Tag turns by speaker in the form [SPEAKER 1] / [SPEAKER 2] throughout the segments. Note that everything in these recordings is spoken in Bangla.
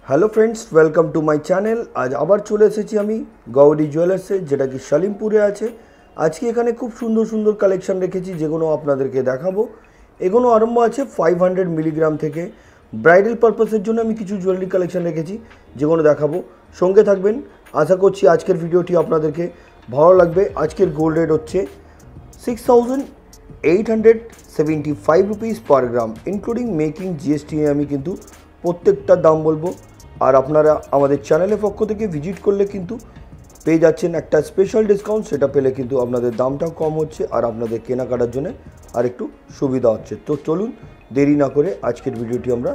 [SPEAKER 1] Hello friends, welcome to my channel. आज आबार चले एसेছি আমি গৌরী জুয়েলার্সে, যেটা কি শালিমপুরে আছে। আজকে এখানে খুব সুন্দর সুন্দর কালেকশন রেখেছি, যেগুলো আপনাদেরকে দেখাবো। এগুলো আরম্ভ আছে 500 মিলিগ্রাম থেকে। ব্রাইডাল পারপাসের জন্য আমি কিছু জুয়েলারি কালেকশন রেখেছি, যেগুলো দেখাবো। সঙ্গে থাকবেন। আশা করছি আজকের ভিডিওটি আপনাদেরকে ভালো লাগবে। আজকের গোল্ড রেট হচ্ছে 6875 রুপিস পার গ্রাম, ইনক্লুডিং মেকিং জিএসটি। আমি কিন্তু প্রত্যেকটা দাম বলবো। আর আপনারা আমাদের চ্যানেলের পক্ষ থেকে ভিজিট করলে কিন্তু পেয়ে যাচ্ছেন একটা স্পেশাল ডিসকাউন্ট। সেটা পেলে কিন্তু আপনাদের দামটাও কম হচ্ছে আর আপনাদের কেনাকাটার জন্য আর একটু সুবিধা হচ্ছে। তো চলুন দেরি না করে আজকের ভিডিওটি আমরা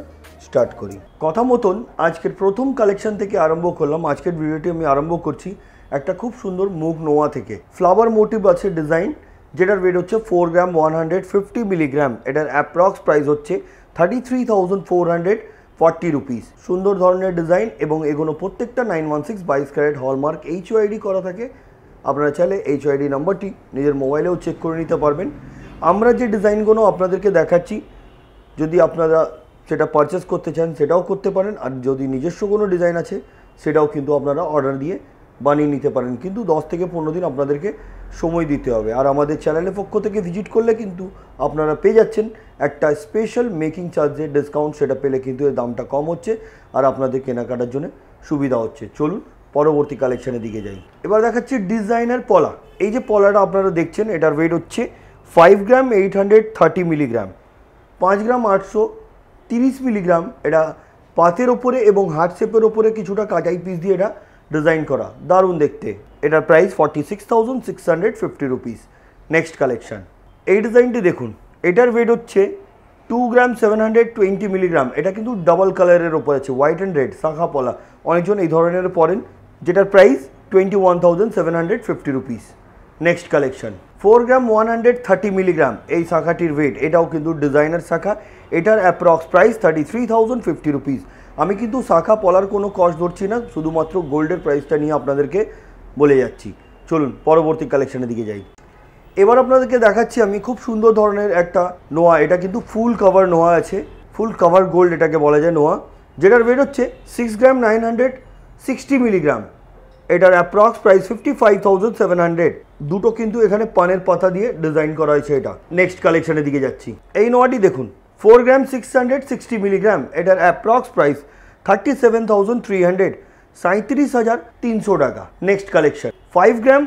[SPEAKER 1] স্টার্ট করি। কথা মতন আজকের প্রথম কালেকশন থেকে আরম্ভ করলাম। আজকের ভিডিওটি আমি আরম্ভ করছি একটা খুব সুন্দর মুগ নোয়া থেকে। ফ্লাওয়ার মোটিভ আছে ডিজাইন, যেটার ওয়েট হচ্ছে 4 গ্রাম 150 মিলিগ্রাম। এটার অ্যাপ্রক্স প্রাইস হচ্ছে 33,440 রুপিস। সুন্দর ধরনের ডিজাইন এবং এগুলো প্রত্যেকটা 916 22 ক্যারেট হলমার্ক HOID করা থাকে। আপনারা চাইলে HOID নাম্বারটি নিজের মোবাইলেও চেক করে নিতে পারবেন। আমরা যে ডিজাইনগুলো আপনাদেরকে দেখাচ্ছি, যদি আপনারা সেটা পারচেস করতে চান সেটাও করতে পারেন। আর যদি নিজস্ব কোনো ডিজাইন আছে সেটাও কিন্তু আপনারা অর্ডার দিয়ে বানিয়ে নিতে পারেন, কিন্তু 10 থেকে 15 দিন আপনাদেরকে সময় দিতে হবে। আর আমাদের চ্যানেলের পক্ষ থেকে ভিজিট করলে কিন্তু আপনারা পেয়ে যাচ্ছেন একটা স্পেশাল মেকিং চার্জের ডিসকাউন্ট। সেটা পেলে কিন্তু এর দামটা কম হচ্ছে আর আপনাদের কেনাকাটার জন্য সুবিধা হচ্ছে। চলুন পরবর্তী কালেকশনের দিকে যাই। এবার দেখাচ্ছি ডিজাইনার পলা। এই যে পলাটা আপনারা দেখছেন, এটার ওয়েট হচ্ছে 5 গ্রাম 830 মিলিগ্রাম, 5 গ্রাম 830 মিলিগ্রাম। এটা পাতের ওপরে এবং হার্ট শেপের ওপরে কিছুটা কাটাই পিস দিয়ে এটা ডিজাইন করা, দারুণ দেখতে। এটার প্রাইস 46,650 রুপিস। নেক্সট কালেকশন, এই ডিজাইনটি দেখুন। এটার ওয়েট হচ্ছে 2 গ্রাম 720 মিলিগ্রাম। এটা কিন্তু ডাবল কালারের ওপর আছে, হোয়াইট অ্যান্ড রেড শাখা পলা। অনেকজন এই ধরনের পরেন, যেটার প্রাইস 21,750 রুপিস। নেক্সট কালেকশন, 4 গ্রাম 130 মিলিগ্রাম। এই শাখাটির ওয়েট, এটাও কিন্তু ডিজাইনার শাখা। এটার অ্যাপ্রক্স প্রাইস 33,050 রুপিস। আমি কিন্তু শাখা পলার কোনো কস্ট ধরছি না, শুধুমাত্র গোল্ডের প্রাইসটা নিয়ে আপনাদেরকে বলে যাচ্ছি। চলুন পরবর্তী কালেকশনের দিকে যাই। এবার আপনাদেরকে দেখাচ্ছি আমি খুব সুন্দর ধরনের একটা নোয়া। এটা কিন্তু ফুল কভার নোয়া আছে, ফুল কভার গোল্ড এটাকে বলা যায় নোয়া, যেটার ওয়েট হচ্ছে 6 গ্রাম 960 মিলিগ্রাম। এটার অ্যাপ্রক্স প্রাইস 55,700। দুটো কিন্তু এখানে পানের পাতা দিয়ে ডিজাইন করা হয়েছে এটা। নেক্সট কালেকশনের দিকে যাচ্ছি। এই নোয়াটি দেখুন, 4 গ্রাম 660 মিলিগ্রাম। এটার অ্যাপ্রক্স প্রাইস 37,300, 37,300 টাকা। নেক্সট কালেকশন, 5 গ্রাম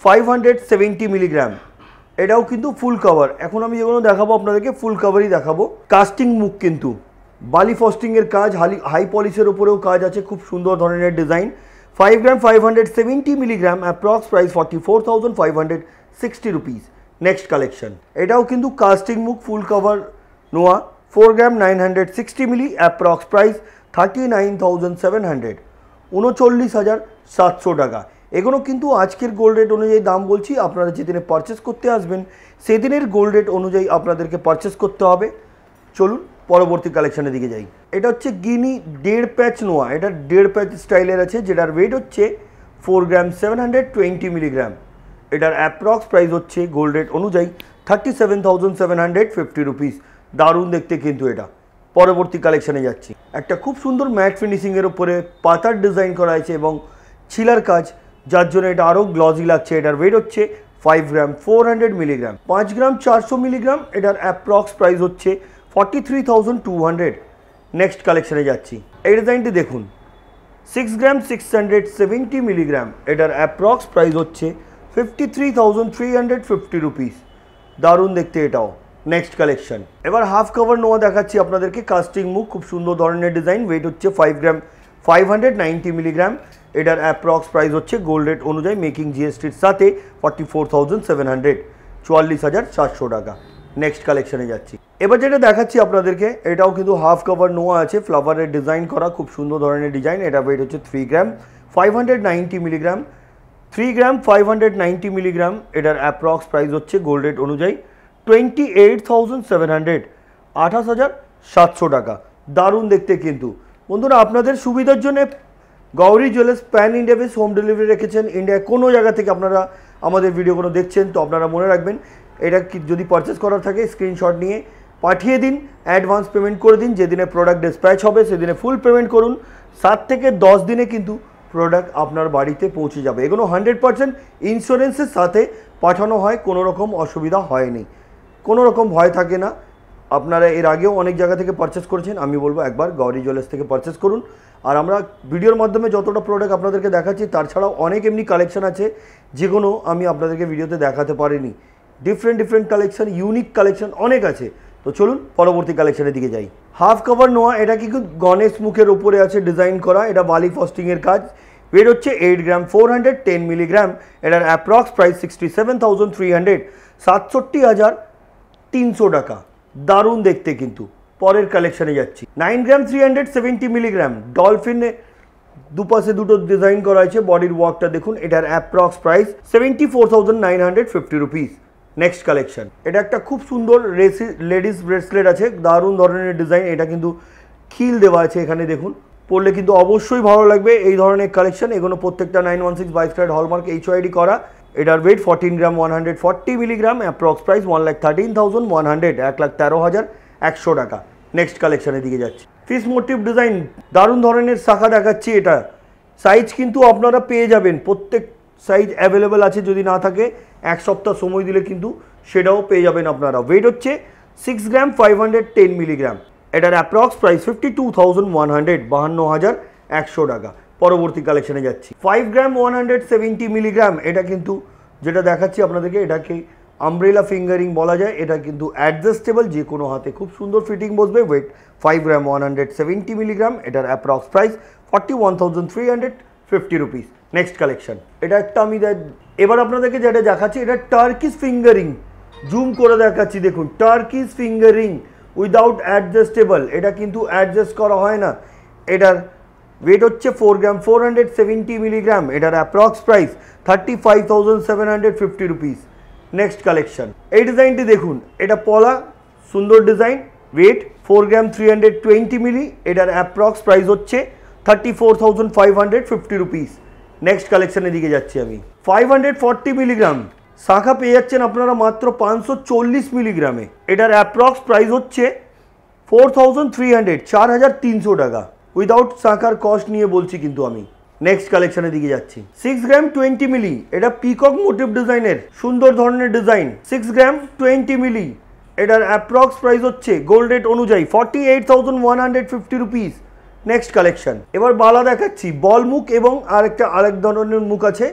[SPEAKER 1] 570 মিলিগ্রাম। এটাও কিন্তু ফুল কভার। এখন আমি যেগুলো দেখাবো আপনাদেরকে ফুল কভারই দেখাবো। কাস্টিং মুখ, কিন্তু বালি ফস্টিংয়ের কাজ, হাই পলিশের ওপরেও কাজ আছে, খুব সুন্দর ধরনের ডিজাইন। 5 গ্রাম 570 milligram, approx price 44,560 rupees. Next collection, এটাও কিন্তু কাস্টিং মুখ ফুল কভার নোয়া, 4 গ্রাম 960 মিলি, অ্যাপ্রক্স প্রাইস 39,700, 39,700 টাকা। এগুলো কিন্তু আজকের গোল্ড রেট অনুযায়ী দাম বলছি। আপনারা যেদিনে পারচেস করতে আসবেন সেদিনের গোল্ড রেট অনুযায়ী আপনাদেরকে পারচেস করতে হবে। চলুন পরবর্তী কালেকশনের দিকে যাই। এটা হচ্ছে গিনি 1.5 প্যাচ নোয়া। এটা 1.5 প্যাচ স্টাইলের আছে, যেটার ওয়েট হচ্ছে 4 গ্রাম 720 মিলিগ্রাম। এটার অ্যাপ্রক্স প্রাইস হচ্ছে গোল্ড রেট অনুযায়ী 37,750 রুপিস। দারুণ দেখতে কিন্তু এটা। পরবর্তী কালেকশনে যাচ্ছি। একটা খুব সুন্দর ম্যাট ফিনিশিংয়ের ওপরে পাতার ডিজাইন করা হয়েছে এবং ছিলার কাজ, যার জন্য এটা আরও গ্লজি লাগছে। এটার ওয়েট হচ্ছে 5 গ্রাম 400 মিলিগ্রাম, 5 গ্রাম 400 মিলিগ্রাম। এটার অ্যাপ্রক্স প্রাইস হচ্ছে 43,200। নেক্সট কালেকশনে যাচ্ছি। এই ডিজাইনটি দেখুন, 6 গ্রাম 670 মিলিগ্রাম। এটার অ্যাপ্রক্স প্রাইস হচ্ছে 53,350 রুপিস। দারুণ দেখতে এটাও। নেক্সট কালেকশন, এবার হাফ কভার নোয়া দেখাচ্ছি আপনাদেরকে। কাস্টিং মুখ, খুব সুন্দর ধরনের ডিজাইন। ওয়েট হচ্ছে 5 গ্রাম 590 মিলিগ্রাম। এটার অ্যাপ্রক্স প্রাইস হচ্ছে গোল্ড রেট অনুযায়ী মেকিং জিএসটির সাথে 44,700, 44,700 টাকা। নেক্সট কালেকশনে যাচ্ছি। এবার যেটা দেখাচ্ছি আপনাদেরকে, এটাও কিন্তু হাফ কভার নোয়া আছে, ফ্লাওয়ারের ডিজাইন করা, খুব সুন্দর ধরনের ডিজাইন। এটা ওয়েট হচ্ছে 3 গ্রাম 590 মিলিগ্রাম, 3 গ্রাম 590 মিলিগ্রাম। এটার অ্যাপ্রক্স প্রাইস হচ্ছে গোল্ড রেট অনুযায়ী 28,700, 28,700 টাকা। দারুণ দেখতে কিন্তু। বন্ধুরা, আপনাদের সুবিধার জন্য Gouri jewellers pan India base home delivery রেখেছেন। ইন্ডিয়ার কোনো জায়গা থেকে আপনারা আমাদের ভিডিওগুলো দেখছেন, তো আপনারা মনে রাখবেন, এটা যদি পারচেস করার থাকে স্ক্রিনশট নিয়ে পাঠিয়ে দিন, অ্যাডভান্স পেমেন্ট করে দিন। যেদিনে প্রোডাক্ট ডিসপ্যাচ হবে সেদিনে ফুল পেমেন্ট করুন। 7 থেকে 10 দিনে কিন্তু প্রোডাক্ট আপনার বাড়িতে পৌঁছে যাবে। এগুলো 100% ইন্স্যুরেন্সের সাথে পাঠানো হয়, কোনো রকম অসুবিধা হয়নি, কোনো রকম ভয় থাকে না। আপনারা এর আগেও অনেক জায়গা থেকে পারচেস করেছেন, আমি বলবো একবার গৌরী জুয়েলার্স থেকে পারচেস করুন। আর আমরা ভিডিওর মাধ্যমে যতটা প্রোডাক্ট আপনাদেরকে দেখাচ্ছি তার ছাড়াও অনেক এমনি কালেকশন আছে যেগুলো আমি আপনাদেরকে ভিডিওতে দেখাতে পারিনি। ডিফারেন্ট কালেকশন, ইউনিক কালেকশন অনেক আছে। তো চলুন পরবর্তী কালেকশনের দিকে যাই। হাফ কভার নোয়া, এটা কিন্তু গণেশ মুখের উপরে আছে ডিজাইন করা, এটা বালি ফস্টিংয়ের কাজ। ওয়েট হচ্ছে 8 গ্রাম 410 মিলিগ্রাম। এটার অ্যাপ্রক্স প্রাইস 67,300, 67,300 টাকা। দারুণ দেখতে কিন্তু। পরের কালেকশনে যাচ্ছি। 9 গ্রাম 370 মিলিগ্রাম, ডলফিনে দুপাশে দুটো ডিজাইন করা আছে, বডির ওয়ার্কটা দেখুন। এটার approx price 74,950 rupees. Next collection, এটা একটা খুব সুন্দর লেডিস ব্রেসলেট আছে, দারুণ ধরনের ডিজাইন। এটা কিন্তু খিল দেওয়া আছে এখানে দেখুন, পরলে কিন্তু অবশ্যই ভালো লাগবে এই ধরনের কালেকশন। এগুলো প্রত্যেকটা 916 22 ক্যারেট হলমার্ক HYD করা। এটার ওয়েট 14 গ্রাম 140 মিলিগ্রাম, অ্যাপ্রক্স প্রাইস 1,13,100, 1,13,100 টাকা। নেক্সট কালেকশনের দিকে যাচ্ছি। ফিস মোটিভ ডিজাইন, দারুণ ধরনের শাখা দেখাচ্ছি। এটা সাইজ কিন্তু আপনারা পেয়ে যাবেন, প্রত্যেক সাইজ অ্যাভেলেবেল আছে, যদি না থাকে 1 সপ্তাহ সময় দিলে কিন্তু সেটাও পেয়ে যাবেন আপনারা। ওয়েট হচ্ছে 6 গ্রাম 510 মিলিগ্রাম। এটার অ্যাপ্রক্স প্রাইস 52,100, 52,100 টাকা। পরবর্তী কালেকশনে যাচ্ছি। 5 গ্রাম 170 মিলিগ্রাম, এটা কিন্তু যেটা দেখাচ্ছি আপনাদেরকে, এটাকে আমব্রেলা ফিঙ্গারিং বলা যায়। এটা কিন্তু অ্যাডজাস্টেবল, যে কোনো হাতে খুব সুন্দর ফিটিং বসবে। ওয়েট 5 গ্রাম 170 মিলিগ্রাম। এটার approx price 41,350 rupees. Next collection, এটা একটা আমি এবার আপনাদেরকে যেটা দেখাচ্ছি, এটা টার্কিশ ফিঙ্গারিং, জুম করে দেখাচ্ছি দেখুন। টার্কিশ ফিঙ্গারিং উইদাউট অ্যাডজাস্টেবল, এটা কিন্তু অ্যাডজাস্ট করা হয় না। এটার ওয়েট হচ্ছে 4 গ্রাম 470 মিলিগ্রাম। এটার approx price 35,750 rupees. Next collection, এই ডিজাইনটি দেখুন, এটা পলা সুন্দর ডিজাইন। ওয়েট 4 গ্রাম 320 মিলি। এটার অ্যাপ্রক্স প্রাইস হচ্ছে 34,550 রুপিস। নেক্সট কালেকশনের দিকে যাচ্ছি আমি। 540 মিলিগ্রাম শাখা পেয়ে যাচ্ছেন আপনারা মাত্র 540 মিলিগ্রামে। এটার অ্যাপ্রক্স প্রাইস হচ্ছে 4,300, 4,300 টাকা। উইদাউট শাখার কস্ট নিয়ে বলছি কিন্তু আমি। নেক্সট কালেকশনের দিকে যাচ্ছি। 6 গ্রাম 20 মিলি, এটা পিকক মোটিভ ডিজাইনের সুন্দর ধরনের ডিজাইন। 6 গ্রাম 20 মিলি। এটার অ্যাপ্রক্স প্রাইস হচ্ছে গোল্ড রেট অনুযায়ী 48,150 রুপিস। নেক্সট কালেকশন, এবার বালা দেখাচ্ছি। বল মুখ এবং আরেক ধরনের মুখ আছে,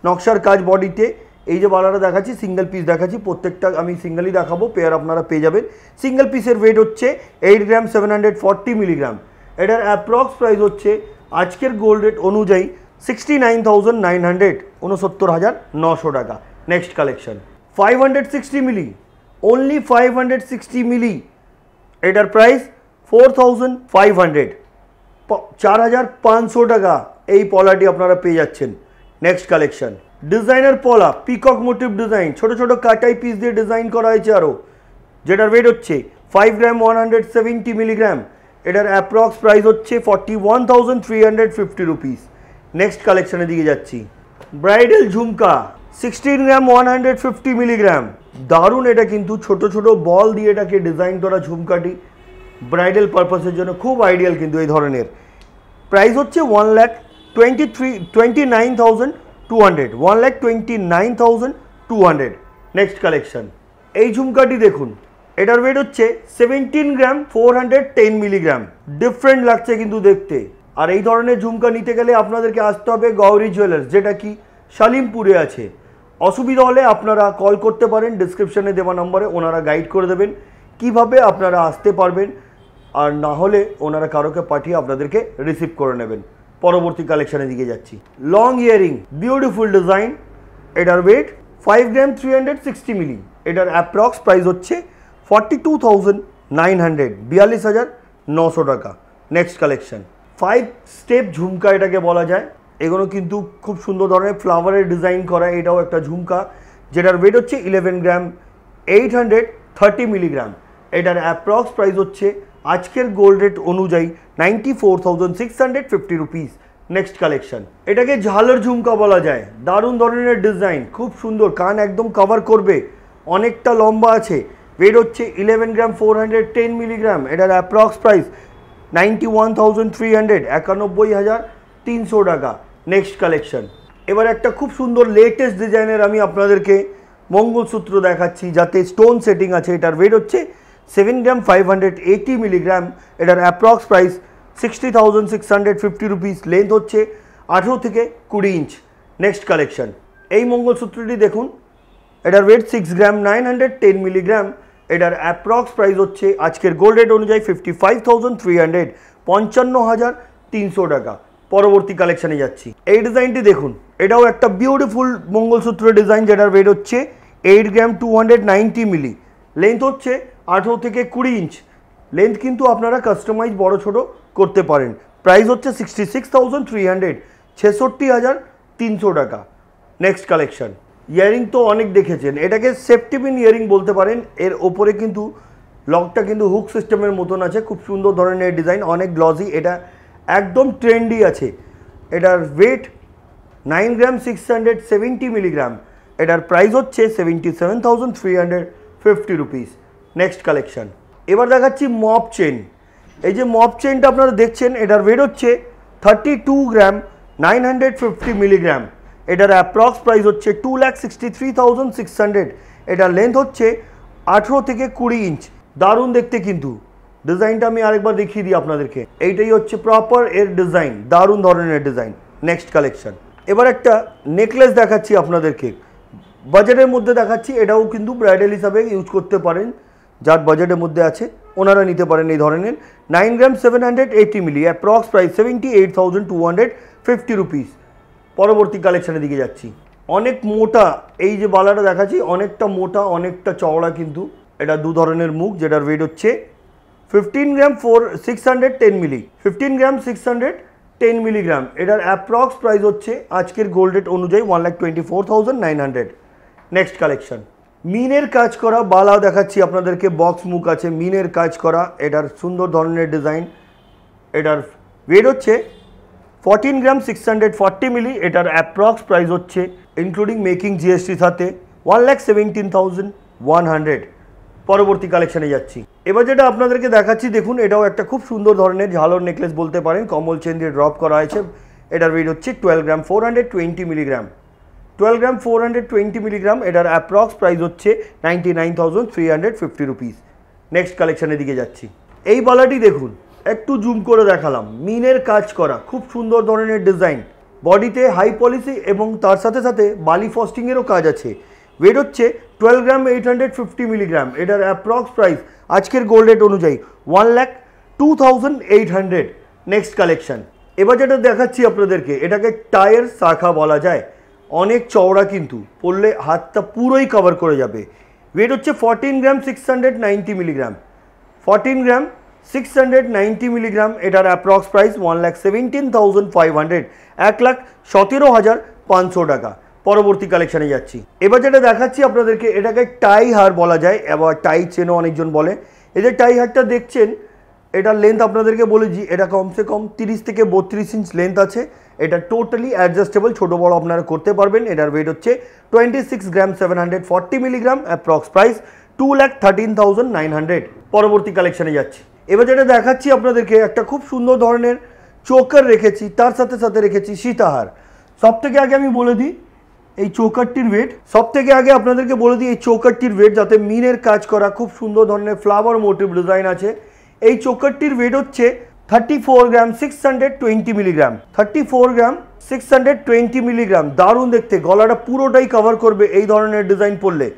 [SPEAKER 1] নকশার কাজ বডিতে। এই যে বালাটা দেখাচ্ছি, সিঙ্গেল পিস দেখাচ্ছি, প্রত্যেকটা আমি সিঙ্গেলই দেখাবো, পেয়ার আপনারা পেয়ে যাবেন। সিঙ্গেল পিসের ওয়েট হচ্ছে 8 গ্রাম 740 মিলিগ্রাম। এটার অ্যাপ্রক্স প্রাইস হচ্ছে আজকের গোল্ড রেট অনুযায়ী 69,900, 69,900 টাকা। নেক্সট কালেকশন, 560 মিলি, অনলি 560 মিলি। এটার প্রাইস 4,500, 4,500 টাকা। এই পলাটি আপনারা পেয়ে যাচ্ছেন। নেক্সট কালেকশন, ডিজাইনার পলা, পিকক মোটিভ ডিজাইন, ছোট ছোট কাটাই পিস দিয়ে ডিজাইন করা হয়েছে আরও। যেটার ওয়েট হচ্ছে 5 গ্রাম 170 মিলিগ্রাম। এটার অ্যাপ্রক্স প্রাইস হচ্ছে 41,350 রুপিস। নেক্সট কালেকশনের দিকে যাচ্ছি। ব্রাইডাল ঝুমকা 16 গ্রাম 150 মিলিগ্রাম। দারুণ, এটা কিন্তু ছোট ছোট বল দিয়ে এটাকে ডিজাইন করা ঝুমকাটি ব্রাইডাল পারপাসের জন্য খুব আইডিয়াল কিন্তু এই ধরনের। প্রাইস হচ্ছে 1,29,200, 1,29,200। নেক্সট কালেকশন, এই ঝুমকাটি দেখুন, এটার ওয়েট হচ্ছে 17 গ্রাম 410 মিলিগ্রাম। ডিফারেন্ট লাগছে কিন্তু দেখতে। আর এই ধরনের ঝুমকা নিতে গেলে আপনাদেরকে আসতে হবে গৌরী জুয়েলার্স, যেটা কি শালিমপুরে আছে। অসুবিধা হলে আপনারা কল করতে পারেন, ডিসক্রিপশনে দেওয়া নম্বরে, ওনারা গাইড করে দেবেন কিভাবে আপনারা আসতে পারবেন। আর না হলে ওনারা কারোকে পাঠিয়ে আপনাদেরকে রিসিভ করে নেবেন। পরবর্তী কালেকশনের দিকে যাচ্ছি। Long earring, beautiful design. এটার ওয়েট 5 গ্রাম 360 মিলি। এটার অ্যাপ্রক্স প্রাইস হচ্ছে 42,900, 42,900 টাকা। নেক্সট কালেকশন, 5 স্টেপ ঝুমকা এটাকে বলা যায়। এগুলো কিন্তু খুব সুন্দর ধরনের ফ্লাওয়ারের ডিজাইন করা। এটাও একটা ঝুমকা, যেটার ওয়েট হচ্ছে 11 গ্রাম 830 মিলিগ্রাম। এটার অ্যাপ্রক্স প্রাইস হচ্ছে আজকের গোল্ড রেট অনুযায়ী 94,650 রুপিস। নেক্সট কালেকশন, এটাকে ঝালর ঝুমকা বলা যায়। দারুণ ধরনের ডিজাইন, খুব সুন্দর, কান একদম কভার করবে, অনেকটা লম্বা আছে। ওয়েট হচ্ছে 11 গ্রাম 410 মিলিগ্রাম। এটার অ্যাপ্রক্স প্রাইস 91,300, 91,300 টাকা। Next collection. এবার একটা খুব সুন্দর লেটেস্ট ডিজাইনের আমি আপনাদেরকে মঙ্গলসূত্র দেখাচ্ছি, যাতে স্টোন সেটিং আছে। এটার ওয়েট হচ্ছে 7 গ্রাম 580 মিলিগ্রাম। এটার অ্যাপ্রক্স প্রাইস 60,650 রুপিস। লেন্থ হচ্ছে 18 থেকে 20 ইঞ্চ। Next collection. এই মঙ্গলসূত্রটি দেখুন, এটার ওয়েট 6 গ্রাম 910 মিলিগ্রাম। এটার অ্যাপ্রক্স প্রাইস হচ্ছে আজকের গোল্ড রেট অনুযায়ী 55,300, 55,300 টাকা। পরবর্তী কালেকশানে যাচ্ছি। এই ডিজাইনটি দেখুন, এটাও একটা বিউটিফুল মঙ্গলসূত্র ডিজাইন, যেটার ওয়েট হচ্ছে 8 গ্রাম 290 মিলি। লেন্থ হচ্ছে 18 থেকে 20 ইঞ্চ। লেন্থ কিন্তু আপনারা কাস্টমাইজ বড় ছোট করতে পারেন। প্রাইস হচ্ছে 66,300, 66,300 টাকা। Next collection. ইয়ারিং তো অনেক দেখেছেন, এটাকে সেফটি পিন ইয়ারিং বলতে পারেন। এর ওপরে কিন্তু লকটা কিন্তু হুক সিস্টেমের মতন আছে, খুব সুন্দর ধরনের ডিজাইন, অনেক গ্লসি। এটা একদম ট্রেন্ডি আছে। এটার ওয়েট 9 গ্রাম 670 মিলিগ্রাম। এটার প্রাইস হচ্ছে 77,350 রুপিস। Next collection. এবার দেখাচ্ছি মপ চেন। এই যে মপ চেনটা আপনারা দেখছেন, এটার ওয়েট হচ্ছে 32 গ্রাম 950 মিলিগ্রাম। এটার অ্যাপ্রক্স প্রাইস হচ্ছে 2,63,600। এটার লেন্থ হচ্ছে 18 থেকে 20 ইঞ্চ। দারুণ দেখতে কিন্তু। ডিজাইনটা আমি আরেকবার দেখিয়ে দিই আপনাদেরকে। এইটাই হচ্ছে প্রপার এর ডিজাইন, দারুণ ধরনের ডিজাইন। Next collection. এবার একটা নেকলেস দেখাচ্ছি আপনাদেরকে, বাজেটের মধ্যে দেখাচ্ছি। এটাও কিন্তু ব্রাইডাল হিসাবে ইউজ করতে পারেন, যার বাজেটের মধ্যে আছে ওনারা নিতে পারেন এই ধরনের। 9 গ্রাম 780 মিলি, অ্যাপ্রক্স প্রাইস 78,250 রুপিস। পরবর্তী কালেকশানের দিকে যাচ্ছি। অনেক মোটা এই যে বালাটা দেখাচ্ছি, অনেকটা মোটা অনেকটা চওড়া কিন্তু। এটা দু ধরনের মুখ, যেটার ওয়েট হচ্ছে 15 গ্রাম 610 মিলি, 15 গ্রাম 610 মিলিগ্রাম। এটার অ্যাপ্রক্স প্রাইস হচ্ছে আজকের গোল্ড রেট অনুযায়ী 1,24,900। Next collection. মিনের কাজ করা বালা দেখাচ্ছি আপনাদেরকে, বক্স মুখ আছে, মিনের কাজ করা। এটার সুন্দর ধরনের ডিজাইন। এটার ওয়েট হচ্ছে 14 গ্রাম 640 মিলি। এটার অ্যাপ্রক্স প্রাইস হচ্ছে ইনক্লুডিং মেকিং জিএসটির সাথে 1,17,100। পরবর্তী কালেকশানে যাচ্ছি। এবার যেটা আপনাদেরকে দেখাচ্ছি দেখুন, এটাও একটা খুব সুন্দর ধরনের ঝালর নেকলেস বলতে পারেন, কমল চেন দিয়ে ড্রপ করা হয়েছে। এটার ওয়েট হচ্ছে 12 গ্রাম 420 মিলিগ্রাম, 12 গ্রাম 420 মিলিগ্রাম। এটার অ্যাপ্রক্স প্রাইস হচ্ছে 99,350 রুপিস। নেক্সট কালেকশানের দিকে যাচ্ছি। এই বালাটি দেখুন, একটু জুম করে দেখালাম, মিনের কাজ করা, খুব সুন্দর ধরনের ডিজাইন। বডিতে হাই পলিসি এবং তার সাথে সাথে বালি ফস্টিংয়েরও কাজ আছে। ওয়েট হচ্ছে 12 গ্রাম 850 মিলিগ্রাম। এটার অ্যাপ্রক্স প্রাইস আজকের গোল্ড রেট অনুযায়ী 1,02,800। Next collection. এবার যেটা দেখাচ্ছি আপনাদেরকে, এটাকে টায়ার শাখা বলা যায়। অনেক চওড়া কিন্তু, পরলে হাতটা পুরোই কভার করে যাবে। ওয়েট হচ্ছে 14 গ্রাম 690 মিলিগ্রাম, 14 গ্রাম 690 মিলিগ্রাম। এটার অ্যাপ্রক্স প্রাইস 1,17,500, 1,17,500 টাকা। পরবর্তী কালেকশানে যাচ্ছি। এবার যেটা দেখাচ্ছি আপনাদেরকে, এটাকে টাই হার বলা যায়, আবার টাই চেনও অনেকজন বলে। এই যে টাই হারটা দেখছেন, এটার লেন্থ আপনাদেরকে বলেছি, এটা কমসে কম 30 থেকে 32 ইঞ্চ লেন্থ আছে। এটা টোটালি অ্যাডজাস্টেবল, ছোটো বড় আপনারা করতে পারবেন। এটার ওয়েট হচ্ছে 26 গ্রাম 740 মিলিগ্রাম, অ্যাপ্রক্স প্রাইস 2,13,900। পরবর্তী কালেকশানে যাচ্ছি। এবার যেটা দেখাচ্ছি আপনাদেরকে, একটা খুব সুন্দর ধরনের চোকার রেখেছি, তার সাথে সাথে রেখেছি সীতাহার। সব থেকে আগে আমি বলে দিই এই চৌকারটির ওয়েট, সব থেকে আগে আপনাদেরকে বলে দিই এই চৌকারটির ওয়েট, যাতে মিনের কাজ করা, খুব সুন্দর ধরনের ফ্লাওয়ার মোটিভ ডিজাইন আছে। এই চৌকারটির ওয়েট হচ্ছে 34 গ্রাম 620 মিলিগ্রাম, 34 গ্রাম 620 মিলিগ্রাম। দারুণ দেখতে, গলাটা পুরোটাই কভার করবে এই ধরনের ডিজাইন পরলে।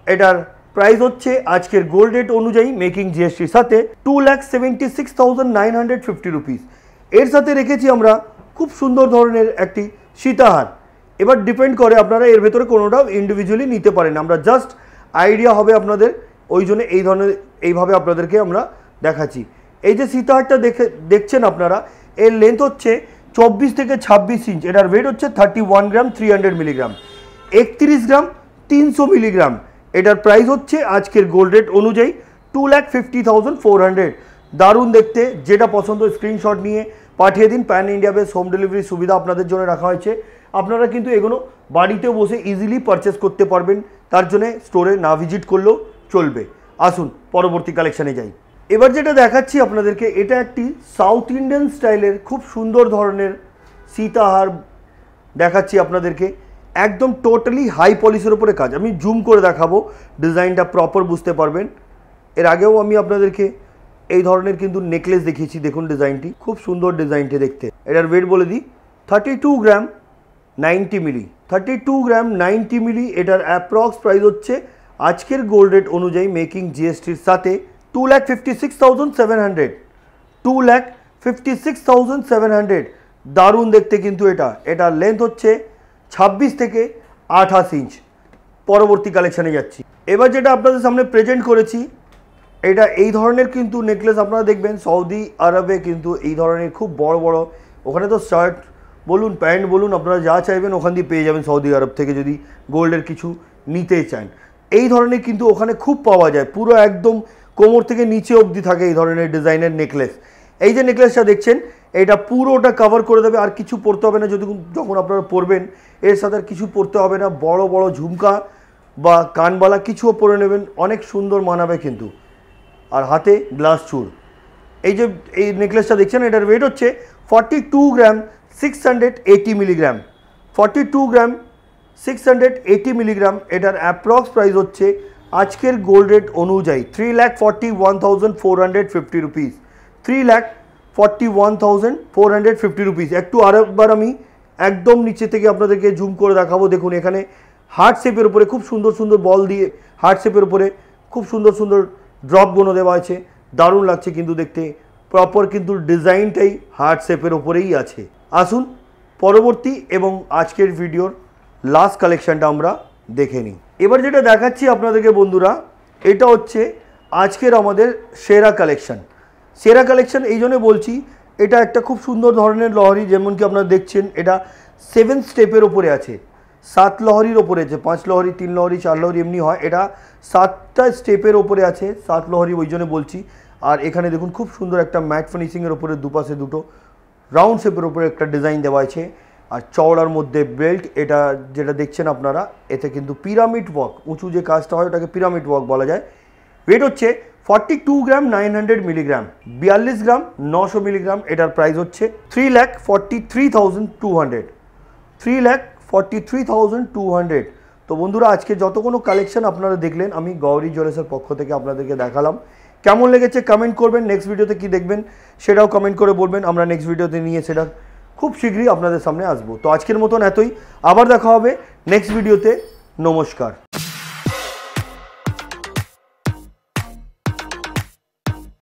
[SPEAKER 1] এটার প্রাইস হচ্ছে আজকের গোল্ড রেট অনুযায়ী মেকিং জিএসটির সাথে 2,76,950 রুপিস। এর সাথে রেখেছি আমরা খুব সুন্দর ধরনের একটি সীতাহার। এবার ডিপেন্ড করে আপনারা এর ভেতরে কোনোটাও ইন্ডিভিজুয়ালি নিতে পারেন, আমরা জাস্ট আইডিয়া হবে আপনাদের, ওই জন্য এই ধরনের এইভাবে আপনাদেরকে আমরা দেখাচ্ছি। এই যে সীতাহারটা দেখছেন আপনারা, এর লেন্থ হচ্ছে 24 থেকে 26 ইঞ্চ। এটার ওয়েট হচ্ছে 31 গ্রাম 300 মিলিগ্রাম, 31 গ্রাম 300 মিলিগ্রাম। এটার প্রাইস হচ্ছে আজকের গোল্ড রেট অনুযায়ী 2,50,400। দারুণ দেখতে, যেটা পছন্দ স্ক্রিনশট নিয়ে পাঠিয়ে দিন। Pan India base home delivery সুবিধা আপনাদের জন্য রাখা হয়েছে। আপনারা কিন্তু এগুলো বাড়িতে বসে ইজিলি পারচেস করতে পারবেন, তার জন্য স্টোরে না ভিজিট করলেও চলবে। আসুন পরবর্তী কালেকশানে যাই। এবার যেটা দেখাচ্ছি আপনাদেরকে, এটা একটি সাউথ ইন্ডিয়ান স্টাইলের খুব সুন্দর ধরনের সীতাহার দেখাচ্ছি আপনাদেরকে, একদম টোটালি হাই পলিশের উপরে কাজ। আমি জুম করে দেখাবো, ডিজাইনটা প্রপার বুঝতে পারবেন। এর আগেও আমি আপনাদেরকে এই ধরনের কিন্তু নেকলেস দেখিয়েছি, দেখুন ডিজাইনটি খুব সুন্দর ডিজাইনটি দেখতে। এটার ওয়েট বলে দিই 32 গ্রাম 90 মিলি, 32 গ্রাম 90 মিলি। এটার অ্যাপ্রক্স প্রাইস হচ্ছে আজকের গোল্ড রেট অনুযায়ী মেকিং জিএসটির সাথে 2,56,700, 2,56,700। দারুণ দেখতে কিন্তু এটার লেন্থ হচ্ছে 26 থেকে 28 ইঞ্চ। পরবর্তী কালেকশানে যাচ্ছি। এবার যেটা আপনাদের সামনে প্রেজেন্ট করেছি, এটা এই ধরনের কিন্তু নেকলেস আপনারা দেখবেন সৌদি আরবে কিন্তু এই ধরনের খুব বড় বড়, ওখানে তো শার্ট বলুন প্যান্ট বলুন আপনারা যা চাইবেন ওখান দিয়ে পেয়ে যাবেন সৌদি আরব থেকে, যদি গোল্ডের কিছু নিতে চান। এই ধরনের কিন্তু ওখানে খুব পাওয়া যায়, পুরো একদম কোমর থেকে নিচে অবধি থাকে এই ধরনের ডিজাইনের নেকলেস। এই যে নেকলেসটা দেখছেন, এটা পুরোটা কভার করে দেবে, আর কিছু পরতে হবে না। যদি যখন আপনারা পরবেন এর সাথে আর কিছু পরতে হবে না, বড় বড় ঝুমকা বা কানবালা কিছুও পরে নেবেন, অনেক সুন্দর মানাবে কিন্তু। আর হাতে গ্লাস চুড়। এই যে এই নেকলেসটা দেখছেন, এটার ওয়েট হচ্ছে 42 গ্রাম 680 মিলিগ্রাম, 42 গ্রাম 680 মিলিগ্রাম। এটার অ্যাপ্রক্স প্রাইস হচ্ছে আজকের গোল্ড রেট অনুযায়ী 3,41,450 রুপিস, 3,41,450 রুপিস। একটু আরেকবার আমি একদম নিচে থেকে আপনাদেরকে জুম করে দেখাবো। দেখুন এখানে হার্ট শেপের উপরে খুব সুন্দর সুন্দর বল দিয়ে, হার্ট শেপের উপরে খুব সুন্দর সুন্দর ড্রপগুলো দেওয়া আছে, দারুণ লাগছে কিন্তু দেখতে। প্রপার কিন্তু ডিজাইনটাই হার্ট শেপের ওপরেই আছে। আসুন পরবর্তী এবং আজকের ভিডিওর লাস্ট কালেকশানটা আমরা দেখে নিই। এবার যেটা দেখাচ্ছি আপনাদেরকে বন্ধুরা, এটা হচ্ছে আজকের আমাদের সেরা কালেকশান। সেরা কালেকশান এই জন্য বলছি, এটা একটা খুব সুন্দর ধরনের লহরি, যেমন কি আপনারা দেখছেন এটা 7 স্টেপের ওপরে আছে, 7 লহরির ওপরে আছে। 5 লহরি, 3 লহরি, 4 লহরি এমনি হয়, এটা 7টা স্টেপের ওপরে আছে, 7 লহরি ওই জন্য বলছি। আর এখানে দেখুন খুব সুন্দর একটা ম্যাট ফিনিশিংয়ের ওপরে দুপাশে দুটো রাউন্ড শেপের ওপরে একটা ডিজাইন দেওয়া আছে, আর চওড়ার মধ্যে বেল্ট। এটা যেটা দেখছেন আপনারা, এতে কিন্তু পিরামিড ওয়ার্ক, উঁচু যে কাজটা হয় ওটাকে পিরামিড ওয়ার্ক বলা যায়। ওয়েট হচ্ছে 42 গ্রাম 900 মিলিগ্রাম, 42 গ্রাম 900 মিলিগ্রাম। এটার প্রাইস হচ্ছে 3,43,200, 3,43,200। তো বন্ধুরা, আজকে যত কোনো কালেকশন আপনারা দেখলেন আমি গৌরী জুয়েলার্সের পক্ষ থেকে আপনাদেরকে দেখালাম। কেমন লেগেছে কমেন্ট করবেন, নেক্সট ভিডিওতে কি দেখবেন সেটাও কমেন্ট করে বলবেন। আমরা নেক্সট ভিডিওতে নিয়ে সেটা খুব শীঘ্রই আপনাদের সামনে আসবো। তো আজকের মতন এতই, আবার দেখা হবে নেক্সট ভিডিওতে। নমস্কার।